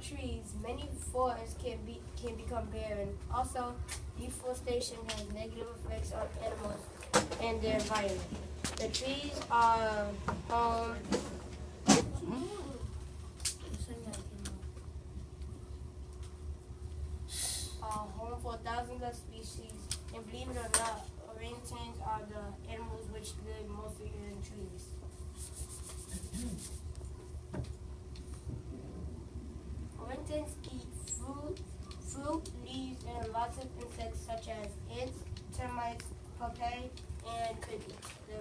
trees, many forests can become barren. Also, deforestation has negative effects on animals and their environment. The trees are home for thousands of species, and believe it or not, orangutans are the animals which live mostly in trees. Orangutans eat fruit, leaves, and lots of insects such as ants, termites, pupae, and crickets. The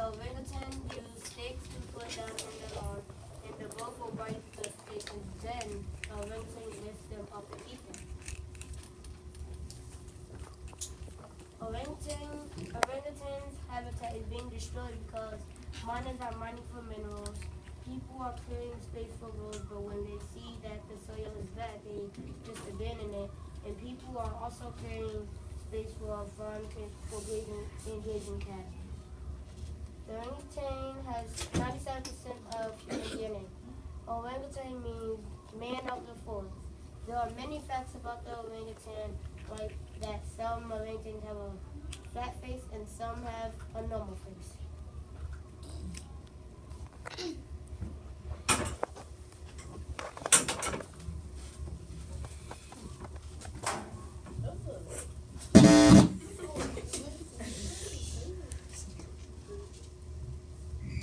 orangutan use sticks to put down in the lawn, and the bull will bite the sticks, and then the orangutan lifts them up and eat them. Orangutan's habitat is being destroyed because miners are mining for minerals. People are clearing space for roads, but when they see that the soil is bad, they just abandon it. And people are also clearing space for farms for grazing cattle. The orangutan has 97% of human DNA. Orangutan means man of the forest. There are many facts about the orangutan, like that some orangutans have a flat face and some have a normal face.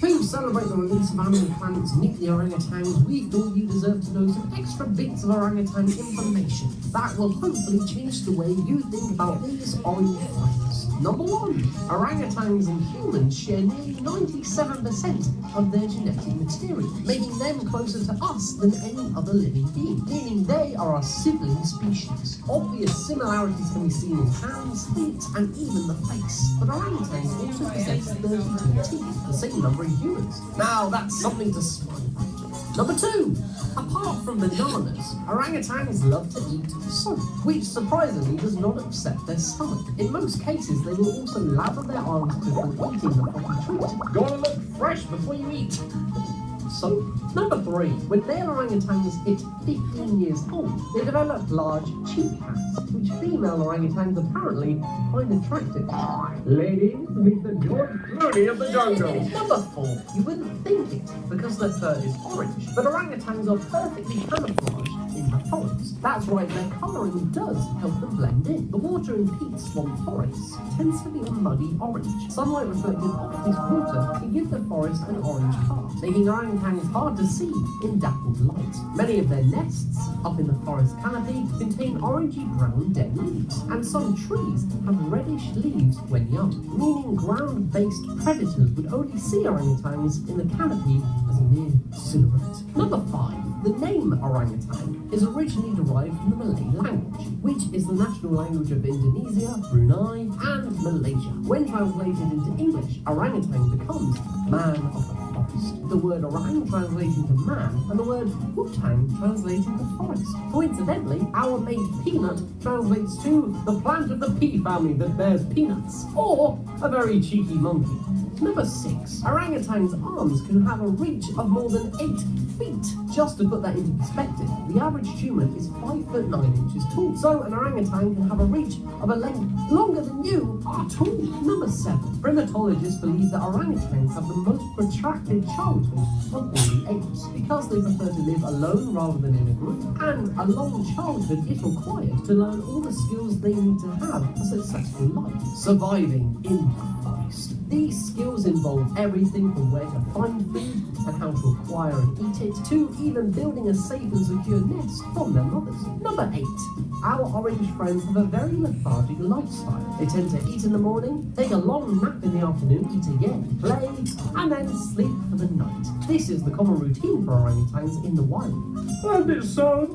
To celebrate the release of Animal Planet's nuclear orangutans, we thought you deserve to know some extra bits of orangutan information that will hopefully change the way you think about these orange friends. Number 1. Orangutans and humans share nearly 97% of their genetic material, making them closer to us than any other living being, meaning they are our sibling species. Obvious similarities can be seen in hands, feet, and even the face, but orangutans also possess 32 teeth, the same number in humans. Now that's something to smile about. Number 2. Apart from bananas, orangutans love to eat soap, which surprisingly does not upset their stomach. In most cases, they will also lather their arms before eating the proper treat. Gotta look fresh before you eat. Soap. Number 3. When male orangutans hit 15 years old, they develop large cheek pads, which female orangutans apparently find attractive. Ladies, meet the George Clooney of the jungle. Number 4. You wouldn't think it, because their fur is orange, but orangutans are perfectly camouflaged in the forest. That's right, their colouring does help them blend in. The water in peat swamp forests tends to be a muddy orange. Sunlight reflected off this water can give the forest an orange colour, making orangutans hard to see in dappled light. Many of their nests up in the forest canopy contain orangey brown dead leaves, and some trees have reddish leaves when young, meaning ground-based predators would only see orangutans in the canopy as a mere silhouette. Number 5. The name orangutan is originally derived from the Malay language, which is the national language of Indonesia, Brunei, and Malaysia. When translated into English, orangutan becomes man of the forest. The word orang translating to man, and the word hutang translating to forest. Coincidentally, our mate peanut translates to the plant of the pea family that bears peanuts, or a very cheeky monkey. Number 6. Orangutans' arms can have a reach of more than 8 feet. Just to put that into perspective, the average human is 5 foot 9 inches tall, so an orangutan can have a reach of a length longer than you are tall. Number 7. Primatologists believe that orangutans have the most protracted childhood of all the apes, because they prefer to live alone rather than in a group, and a long childhood is required to learn all the skills they need to have a successful life. Surviving in the forest. These skills involve everything from where to find food and how to acquire and eat it, to even building a safe and secure nest from their mothers. Number 8. Our orange friends have a very lethargic lifestyle. They tend to eat in the morning, take a long nap in the afternoon, eat again, play, and then sleep for the night. This is the common routine for orangutans in the wild. And it sounds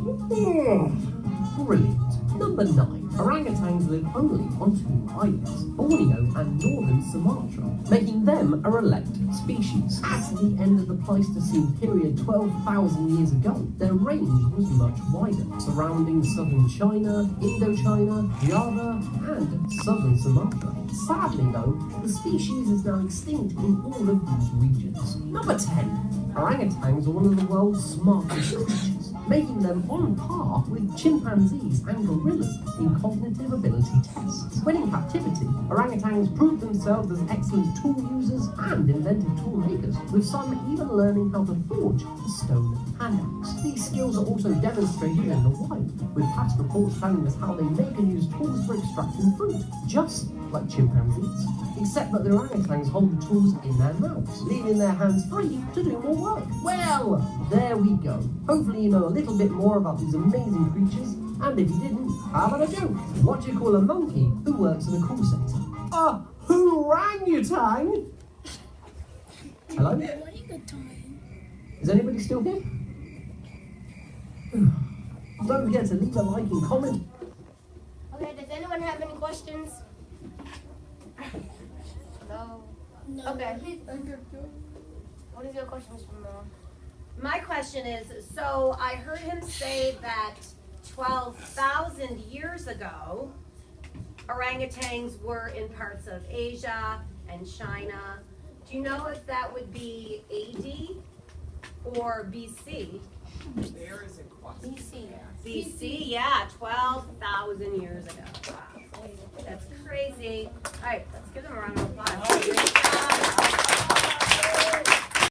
brilliant. Number 9. Orangutans live only on 2 islands, Borneo and northern Sumatra, making them a elect species. At the end of the Pleistocene period 12,000 years ago, their range was much wider, surrounding southern China, Indochina, Java, and southern Sumatra. Sadly though, the species is now extinct in all of these regions. Number 10. Orangutans are one of the world's smartest creatures. making them on par with chimpanzees and gorillas in cognitive ability tests. When in captivity, orangutans proved themselves as excellent tool users and inventive tool makers, with some even learning how to forge a stone hand axe. These skills are also demonstrated in the wild, with past reports telling us how they make and use tools for extracting fruit, just like chimpanzees, except that the orangutans hold the tools in their mouths, leaving their hands free to do more work. Well, there we go. Hopefully you know a little bit more about these amazing creatures, and if you didn't, how about a joke? What do you call a monkey who works in a call centre? A orangutan! Hello? Is anybody still here? Don't forget to leave a like and comment. Okay, does anyone have any questions? No. Okay. What is your question, Mr. Moore? My question is, so I heard him say that 12,000 years ago, orangutans were in parts of Asia and China. Do you know if that would be AD or BC? There is a question. BC. BC, yeah, 12,000 years ago. Wow, that's crazy. All right, let's give them a round of applause.